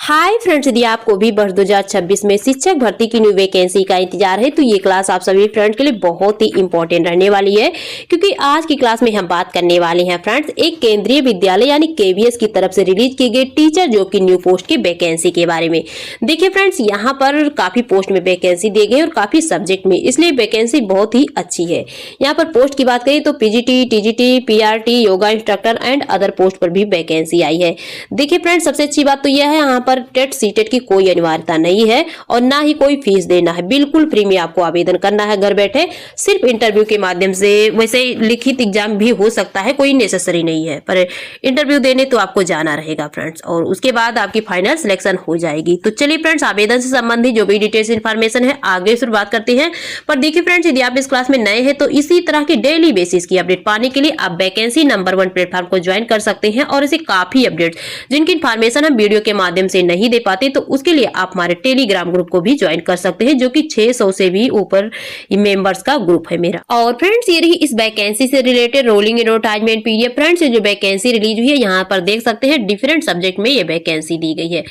Hi friends, यदि आपको भी वर्ष 2026 में शिक्षक भर्ती की न्यू वैकेंसी का इंतजार है तो ये क्लास आप सभी फ्रेंड्स के लिए बहुत ही इंपॉर्टेंट रहने वाली है, क्योंकि आज की क्लास में हम बात करने वाले हैं फ्रेंड्स एक केंद्रीय विद्यालय यानी केवीएस की तरफ से रिलीज की गई टीचर जॉब की न्यू पोस्ट की वैकेंसी के बारे में। देखिए फ्रेंड्स, यहाँ पर काफी पोस्ट में वैकेंसी दी गई और काफी सब्जेक्ट में, इसलिए वैकेंसी बहुत ही अच्छी है। यहाँ पर पोस्ट की बात करें तो PGT, TGT, PRT, yoga instructor and other post पर भी वैकेंसी आई है। देखिए फ्रेंड्स, सबसे अच्छी बात तो यह है यहाँ पर टेट सीटेट की कोई अनिवार्यता नहीं है और ना ही कोई फीस देना है। बिल्कुल फ्री में आपको आवेदन करना है घर बैठे, सिर्फ इंटरव्यू के माध्यम से। वैसे लिखित एग्जाम भी हो सकता है, कोई नेसेसरी नहीं है, पर इंटरव्यू देने तो आपको जाना रहेगा फ्रेंड्स, और उसके बाद आपकी फाइनल सिलेक्शन हो जाएगी। तो चलिए फ्रेंड्स, आवेदन से संबंधित जो भी डिटेल्स इन्फॉर्मेशन है आगे शुरुआत करते हैं। पर देखिए फ्रेंड्स, यदि आप इस क्लास में नए हैं तो इसी तरह की डेली बेसिस की अपडेट पाने के लिए आप वैकेंसी नंबर 1 प्लेटफॉर्म को ज्वाइन कर सकते हैं, और इसे काफी अपडेट जिनकी इन्फॉर्मेशन हम वीडियो के माध्यम से नहीं दे पाते तो उसके लिए आप हमारे टेलीग्राम ग्रुप को भी ज्वाइन कर सकते हैं, जो कि 600 से भी ऊपर मेंबर्स का ग्रुप है मेरा। और फ्रेंड्स, ये रही इस वैकेंसी से related rolling advertisement PDF. Friends, जो वैकेंसी रिलीज हुई है यहाँ पर देख सकते हैं डिफरेंट सब्जेक्ट में ये वैकेंसी दी गई है,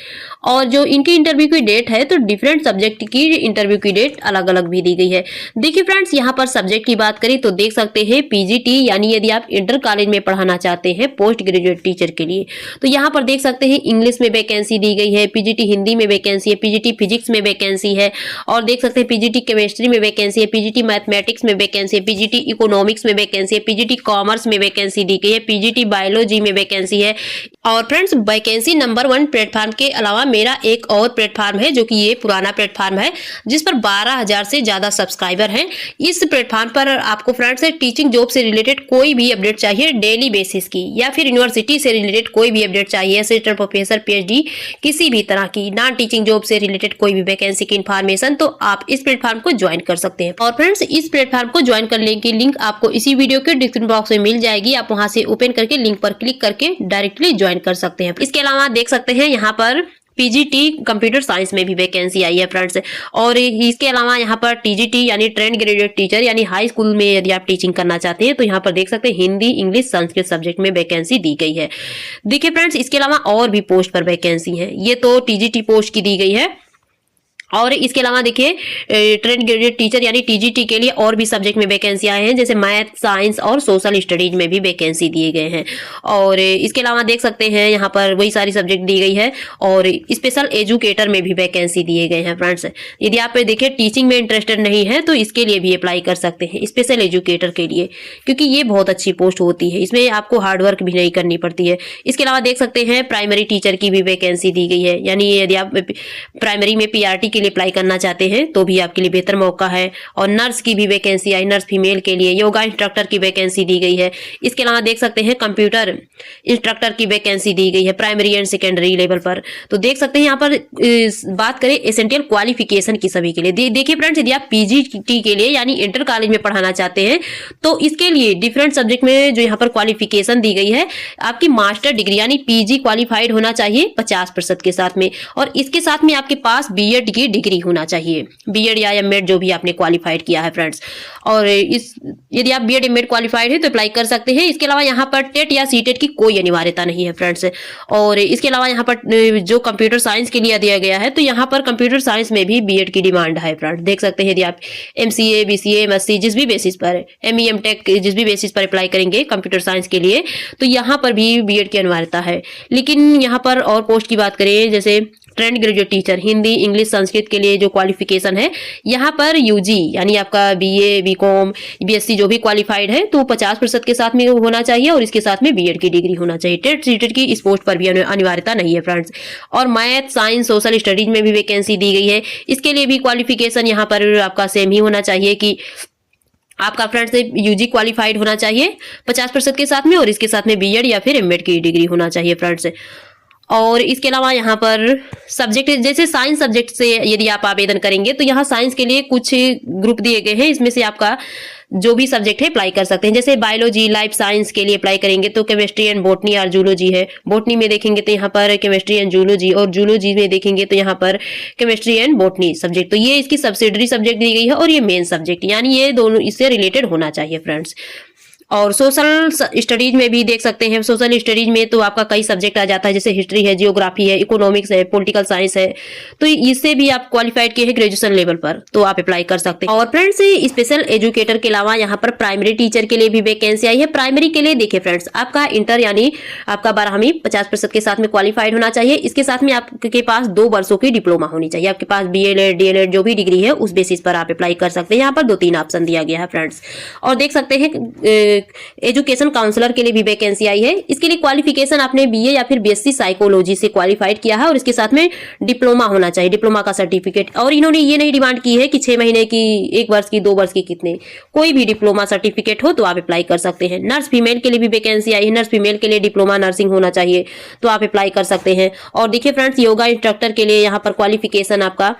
और जो इनकी इंटरव्यू की डेट है तो डिफरेंट सब्जेक्ट की इंटरव्यू की डेट अलग अलग भी दी गई है। देखिए फ्रेंड्स, यहाँ पर सब्जेक्ट की बात करें तो देख सकते हैं पीजीटी, यानी यदि आप इंटर कॉलेज में पढ़ाना चाहते हैं पोस्ट ग्रेजुएट टीचर के लिए, तो यहाँ पर देख सकते हैं इंग्लिश में वैकेंसी दी गई है, पीजीटी हिंदी में वैकेंसी है, पीजीटी फिजिक्स में वैकेंसी है, और देख सकते हैं पीजीटी केमिस्ट्री में वैकेंसी है, पीजीटी मैथमेटिक्स में वैकेंसी है, पीजीटी इकोनॉमिक्स में वैकेंसी है, पीजीटी कॉमर्स में वैकेंसी दी गई है, पीजीटी बायोलॉजी में वैकेंसी है। और फ्रेंड्स, वैकेंसी नंबर 1 प्लेटफॉर्म के अलावा मेरा एक और प्लेटफॉर्म है, जो कि ये पुराना प्लेटफॉर्म है जिस पर 12,000 से ज्यादा सब्सक्राइबर हैं। इस प्लेटफॉर्म पर आपको फ्रेंड्स टीचिंग जॉब से रिलेटेड कोई भी अपडेट चाहिए डेली बेसिस की, या फिर यूनिवर्सिटी से रिलेटेड कोई भी अपडेट चाहिए, असिस्टेंट प्रोफेसर, पीएचडी, किसी भी तरह की नॉन टीचिंग जॉब से रिलेटेड कोई भी वैकेंसी की इन्फॉर्मेशन, तो आप इस प्लेटफॉर्म को ज्वाइन कर सकते हैं। और फ्रेंड्स, इस प्लेटफॉर्म को ज्वाइन करने की लिंक आपको इसी वीडियो के डिस्क्रिप्शन बॉक्स में मिल जाएगी। आप वहां से ओपन करके लिंक पर क्लिक करके डायरेक्टली ज्वाइन कर सकते हैं। इसके अलावा देख सकते हैं यहाँ पर पीजीटी कंप्यूटर साइंस में भी वैकेंसी आई है फ्रेंड्स, और इसके अलावा यहाँ पर टीजीटी यानी ट्रेंड ग्रेजुएट टीचर यानी हाई स्कूल में यदि आप टीचिंग करना चाहते हैं तो यहाँ पर देख सकते हैं हिंदी, इंग्लिश, संस्कृत सब्जेक्ट में वैकेंसी दी गई है। देखिए फ्रेंड्स, इसके अलावा और भी पोस्ट पर वैकेंसी है, ये तो टीजीटी पोस्ट की दी गई है, और इसके अलावा देखिए ट्रेंड ग्रेजुएट टीचर यानी टीजीटी के लिए और भी सब्जेक्ट में वैकेंसी आए हैं, जैसे मैथ, साइंस और सोशल स्टडीज में भी वैकेंसी दिए गए हैं। और इसके अलावा देख सकते हैं यहाँ पर वही सारी सब्जेक्ट दी गई है, और स्पेशल एजुकेटर में भी वैकेंसी दिए गए हैं फ्रेंड्स। यदि आप देखिए टीचिंग में इंटरेस्टेड नहीं है तो इसके लिए भी अप्लाई कर सकते हैं, स्पेशल एजुकेटर के लिए, क्योंकि ये बहुत अच्छी पोस्ट होती है, इसमें आपको हार्डवर्क भी नहीं करनी पड़ती है। इसके अलावा देख सकते हैं प्राइमरी टीचर की भी वैकेंसी दी गई है, यानी यदि आप प्राइमरी में पीआरटी के लिए अप्लाई करना चाहते हैं तो भी आपके लिए बेहतर मौका है। और नर्स की भी वैकेंसी आई, नर्स फीमेल के लिए, योगा इंस्ट्रक्टर की वैकेंसी दी गई है। इसके अलावा देख सकते हैं कंप्यूटर इंस्ट्रक्टर की वैकेंसी दी गई है प्राइमरी एंड सेकेंडरी लेवल पर। तो देख सकते हैं यहाँ पर बात करें एसेंशियल क्वालिफिकेशन की सभी के लिए। देखिए फ्रेंड्स, यदि आप पीजीटी के लिए यानी इंटर कॉलेज में पढ़ाना चाहते हैं तो इसके लिए डिफरेंट सब्जेक्ट में जो यहाँ पर क्वालिफिकेशन दी गई है, आपकी मास्टर डिग्री यानी पीजी क्वालिफाइड होना चाहिए 50% के साथ में, और इसके साथ में आपके पास बीएड की डिग्री होना चाहिए, बीएड या एमएड जो भी आपने क्वालिफाइड किया है फ्रेंड्स। और इस यदि आप बीएड एमएड क्वालिफाइड है तो अप्लाई कर सकते हैं। इसके अलावा यहाँ पर टेट या सीटेट की कोई अनिवार्यता नहीं है फ्रेंड्स। और इसके अलावा यहाँ पर जो कंप्यूटर साइंस के लिए दिया गया है तो यहाँ पर कंप्यूटर साइंस में भी बीएड की डिमांड है फ्रेंड्स। देख सकते हैं, यदि आप एमसीए, बीसीए, एमएससी जिस भी बेसिस पर, एमई, एमटेक जिस भी बेसिस पर अप्लाई करेंगे कंप्यूटर साइंस के लिए तो यहाँ पर भी बीएड की अनिवार्यता है। लेकिन यहाँ पर और पोस्ट की बात करें, जैसे trained graduate teacher Hindi, English, Sanskrit के लिए जो क्वालिफिकेशन है यहाँ पर यूजी यानी आपका बीए, बीकॉम, बीएससी जो भी क्वालिफाइड है तो 50% के साथ में होना चाहिए, और इसके साथ में बीएड की डिग्री होना चाहिए। टेट सीटेट की इस पोस्ट पर भी अनिवार्यता नहीं है फ्रेंड्स। और मैथ, साइंस, सोशल स्टडीज में भी वैकेंसी दी गई है, इसके लिए भी क्वालिफिकेशन यहाँ पर आपका सेम ही होना चाहिए कि आपका फ्रेंड्स यूजी क्वालिफाइड होना चाहिए 50% के साथ में, और इसके साथ में बीएड या फिर एमएड की डिग्री होना चाहिए फ्रेंड्स। और इसके अलावा यहाँ पर सब्जेक्ट, जैसे साइंस सब्जेक्ट से यदि आप आवेदन करेंगे तो यहाँ साइंस के लिए कुछ ग्रुप दिए गए हैं, इसमें से आपका जो भी सब्जेक्ट है अप्लाई कर सकते हैं। जैसे बायोलॉजी, लाइफ साइंस के लिए अप्लाई करेंगे तो केमिस्ट्री एंड बॉटनी और जूलॉजी है। बॉटनी में देखेंगे तो यहाँ पर केमिस्ट्री एंड जूलॉजी, और जूलॉजी में देखेंगे तो यहाँ पर केमिस्ट्री एंड बॉटनी सब्जेक्ट। तो ये इसकी सब्सिडरी सब्जेक्ट दी गई है, और ये मेन सब्जेक्ट, यानी ये दोनों इससे रिलेटेड होना चाहिए फ्रेंड्स। और सोशल स्टडीज में भी देख सकते हैं। सोशल स्टडीज में तो आपका कई सब्जेक्ट आ जाता है, जैसे हिस्ट्री है, जियोग्राफी है, इकोनॉमिक्स है, पॉलिटिकल साइंस है। तो इससे भी आप क्वालिफाइड किए हैं ग्रेजुएशन लेवल पर, तो आप अप्लाई कर सकते हैं। और फ्रेंड्स, स्पेशल एजुकेटर के अलावा यहाँ पर प्राइमरी टीचर के लिए भी वैकेंसी आई है। प्राइमरी के लिए देखिए फ्रेंड्स, आपका इंटर यानी आपका 12वीं 50% के साथ में क्वालिफाइड होना चाहिए। इसके साथ में आपके पास 2 वर्षों की डिप्लोमा होनी चाहिए। आपके पास BLED DLED जो भी डिग्री है उस बेसिस पर आप अप्लाई कर सकते हैं। यहाँ पर 2-3 ऑप्शन दिया गया है फ्रेंड्स। और देख सकते हैं एजुकेशन काउंसलर के लिए भी वैकेंसी आई है। इसके लिए क्वालिफिकेशन आपने BA या फिर BSc साइकोलॉजी से क्वालिफाइड किया है और इसके साथ में डिप्लोमा होना चाहिए, डिप्लोमा का सर्टिफिकेट। और इन्होंने ये नहीं डिमांड की है कि 6 महीने की, 1 वर्ष की, 2 वर्ष की, कितने, कोई भी डिप्लोमा सर्टिफिकेट हो तो आप अप्लाई कर सकते हैं। नर्स फीमेल के लिए भी वैकेंसी आई है। नर्स फीमेल के लिए डिप्लोमा नर्सिंग होना चाहिए, तो आप अप्लाई कर सकते हैं। और देखिए फ्रेंड्स, योगा इंस्ट्रक्टर के लिए यहाँ पर क्वालिफिकेशन आपका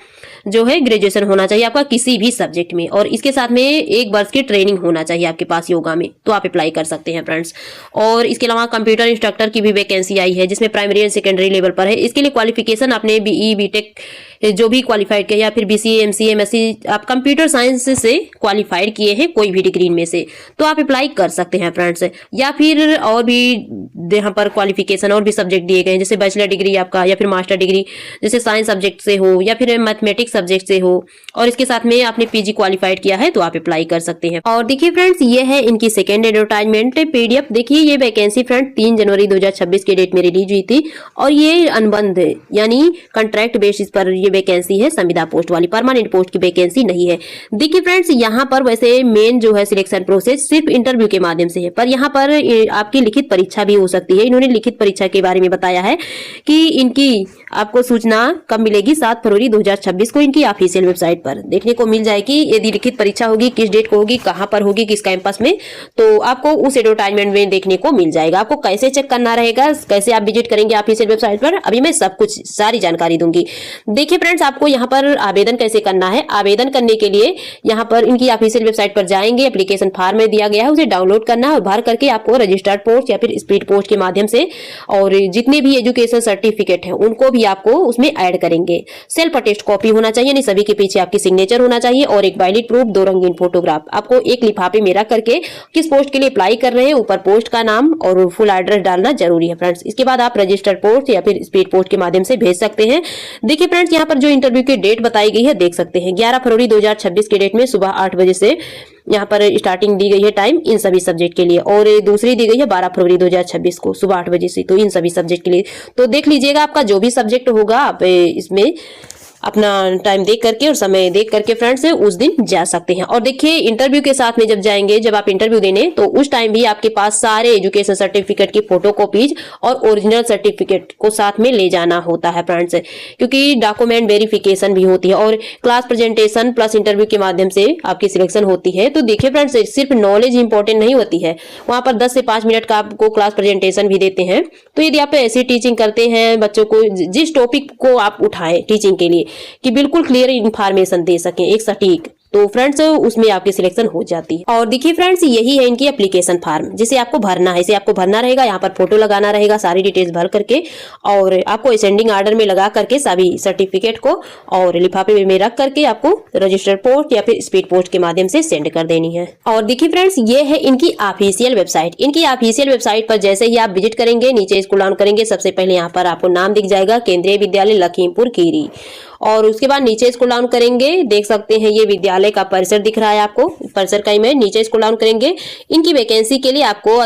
जो है ग्रेजुएशन होना चाहिए आपका किसी भी सब्जेक्ट में, और इसके साथ में 1 वर्ष की ट्रेनिंग होना चाहिए आपके पास योगा में, तो आप अप्लाई कर सकते हैं फ्रेंड्स। और इसके अलावा कंप्यूटर इंस्ट्रक्टर की भी वैकेंसी आई है, जिसमें प्राइमरी एंड सेकेंडरी लेवल पर है। इसके लिए क्वालिफिकेशन आपने BE BTech जो भी क्वालिफाइड किया या फिर BCA MCA MSc आप कंप्यूटर साइंस से क्वालिफाइड किए हैं कोई भी डिग्री में से, तो आप अप्लाई कर सकते हैं फ्रेंड्स। या फिर और भी यहाँ पर क्वालिफिकेशन और भी सब्जेक्ट दिए गए हैं, जैसे बैचलर डिग्री आपका या फिर मास्टर डिग्री जैसे साइंस सब्जेक्ट से हो या फिर मैथमेटिक्स सब्जेक्ट से हो, और इसके साथ में आपने PG क्वालिफाइड किया है तो आप अप्लाई कर सकते हैं। और देखिए फ्रेंड्स, ये है इनकी सेकेंड एडवर्टाइजमेंट PDF। देखिए ये वैकेंसी फ्रेंड 3 जनवरी 2026 के डेट में रिलीज हुई थी, और ये अनुबंध यानी कॉन्ट्रैक्ट बेसिस पर वैकेंसी है, संविदा पोस्ट वाली, परमानेंट पोस्ट की वैकेंसी नहीं है। देखिए फ्रेंड्स, यहाँ पर वैसे मेन जो है सिलेक्शन प्रोसेस सिर्फ इंटरव्यू के माध्यम से है, पर यहाँ पर आपकी लिखित परीक्षा भी हो सकती है। इन्होंने लिखित परीक्षा के बारे में बताया है कि इनकी आपको सूचना कब मिलेगी, 7 फरवरी 2026 को इनकी ऑफिशियल वेबसाइट पर देखने को मिल जाएगी। यदि लिखित परीक्षा होगी, किस डेट को होगी, कहां पर होगी, किस कैंपस में, तो आपको उस एडवर्टाइजमेंट में देखने को मिल जाएगा। आपको कैसे चेक करना रहेगा, कैसे आप विजिट करेंगे ऑफिशियल वेबसाइट पर, अभी मैं सब कुछ सारी जानकारी दूंगी। देखिए फ्रेंड्स, आपको यहाँ पर आवेदन कैसे करना है। आवेदन करने के लिए यहाँ पर इनकी ऑफिशियल वेबसाइट पर जाएंगे, एप्लीकेशन फॉर्म में दिया गया है, उसे डाउनलोड करना और भर करके आपको रजिस्टर्ड पोस्ट या फिर स्पीड पोस्ट के माध्यम से, और जितने भी एजुकेशन सर्टिफिकेट है उनको भी आपको उसमें ऐड करेंगे। सेल्फ अटेस्ट कॉपी होना चाहिए, यानी सभी के पीछे आपकी सिग्नेचर होना चाहिए, और एक वैलिड प्रूफ 2 रंगीन फोटोग्राफ आपको एक लिफाफे में रख करके किस पोस्ट के लिए अप्लाई कर रहे हैं ऊपर पोस्ट का नाम और फुल एड्रेस डालना जरूरी है फ्रेंड्स। इसके बाद आप रजिस्टर्ड पोस्ट या फिर स्पीड पोस्ट के माध्यम से भेज सकते हैं। देखिए फ्रेंड्स, यहाँ पर जो इंटरव्यू की डेट बताई गई है देख सकते हैं, 11 फरवरी 2026 के डेट में सुबह 8 बजे से यहाँ पर स्टार्टिंग दी गई है टाइम इन सभी सब्जेक्ट के लिए, और दूसरी दी गई है 12 फरवरी 2026 को सुबह 8 बजे से, तो इन सभी सब्जेक्ट के लिए। तो देख लीजिएगा, आपका जो भी सब्जेक्ट होगा आप इसमें अपना टाइम देख करके और समय देख करके फ्रेंड्स उस दिन जा सकते हैं। और देखिए इंटरव्यू के साथ में जब जाएंगे, जब आप इंटरव्यू देने, तो उस टाइम भी आपके पास सारे एजुकेशन सर्टिफिकेट की फोटोकॉपीज और ओरिजिनल सर्टिफिकेट को साथ में ले जाना होता है फ्रेंड्स, क्योंकि डॉक्यूमेंट वेरिफिकेशन भी होती है और क्लास प्रेजेंटेशन प्लस इंटरव्यू के माध्यम से आपकी सिलेक्शन होती है। तो देखिए फ्रेंड्स, सिर्फ नॉलेज इंपॉर्टेंट नहीं होती है, वहां पर 10 से 5 मिनट का आपको क्लास प्रेजेंटेशन भी देते हैं। तो यदि आप ऐसी टीचिंग करते हैं बच्चों को, जिस टॉपिक को आप उठाएं टीचिंग के लिए कि बिल्कुल क्लियर इंफॉर्मेशन दे सकें एक सटीक, तो फ्रेंड्स उसमें आपकी सिलेक्शन हो जाती है। और देखिए फ्रेंड्स, यही है इनकी एप्लीकेशन फॉर्म, जिसे आपको भरना है। इसे आपको भरना रहेगा, यहाँ पर फोटो लगाना रहेगा सारी डिटेल्स भर करके, और आपको असेंडिंग ऑर्डर में लगा करके सभी सर्टिफिकेट को और लिफाफे में रख करके आपको रजिस्टर्ड पोस्ट या फिर स्पीड पोस्ट के माध्यम से सेंड कर देनी है। और देखिए फ्रेंड्स, ये है इनकी ऑफिशियल वेबसाइट। इनकी ऑफिशियल वेबसाइट पर जैसे ही आप विजिट करेंगे, नीचे स्क्रॉल डाउन करेंगे, सबसे पहले यहाँ पर आपको नाम दिख जाएगा, केंद्रीय विद्यालय लखीमपुर खीरी, और उसके बाद नीचे स्क्रॉल डाउन करेंगे, देख सकते हैं ये विद्यालय का परिसर दिख रहा है आपको, परिसर का इमेज। नीचे स्क्रॉल डाउन करेंगे, इनकी वैकेंसी के लिए आपको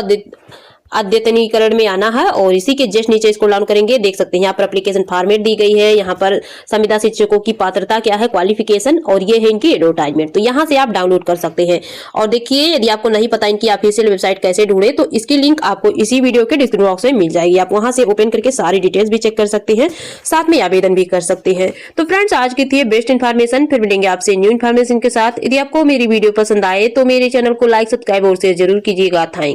अद्यतनीकरण में आना है, और इसी के जस्ट नीचे स्क्रॉल डाउन करेंगे, देख सकते हैं यहाँ पर एप्लीकेशन फॉर्मेट दी गई है, यहाँ पर संविदा शिक्षकों की पात्रता क्या है, क्वालिफिकेशन, और ये है इनकी एडवर्टाइजमेंट। तो यहाँ से आप डाउनलोड कर सकते हैं। और देखिए, यदि आपको नहीं पता इनकी ऑफिशियल वेबसाइट कैसे ढूंढे, तो इसकी लिंक आपको इसी वीडियो के डिस्क्रिप्शन बॉक्स में मिल जाएगी। आप वहां से ओपन करके सारी डिटेल्स भी चेक कर सकते हैं, साथ में आवेदन भी कर सकते हैं। तो फ्रेंड्स, आज की थी बेस्ट इन्फॉर्मेशन, फिर मिलेंगे आपसे न्यू इन्फॉर्मेशन के साथ। यदि आपको मेरी वीडियो पसंद आए तो मेरे चैनल को लाइक, सब्सक्राइब और शेयर जरूर कीजिएगा। थैंक्स।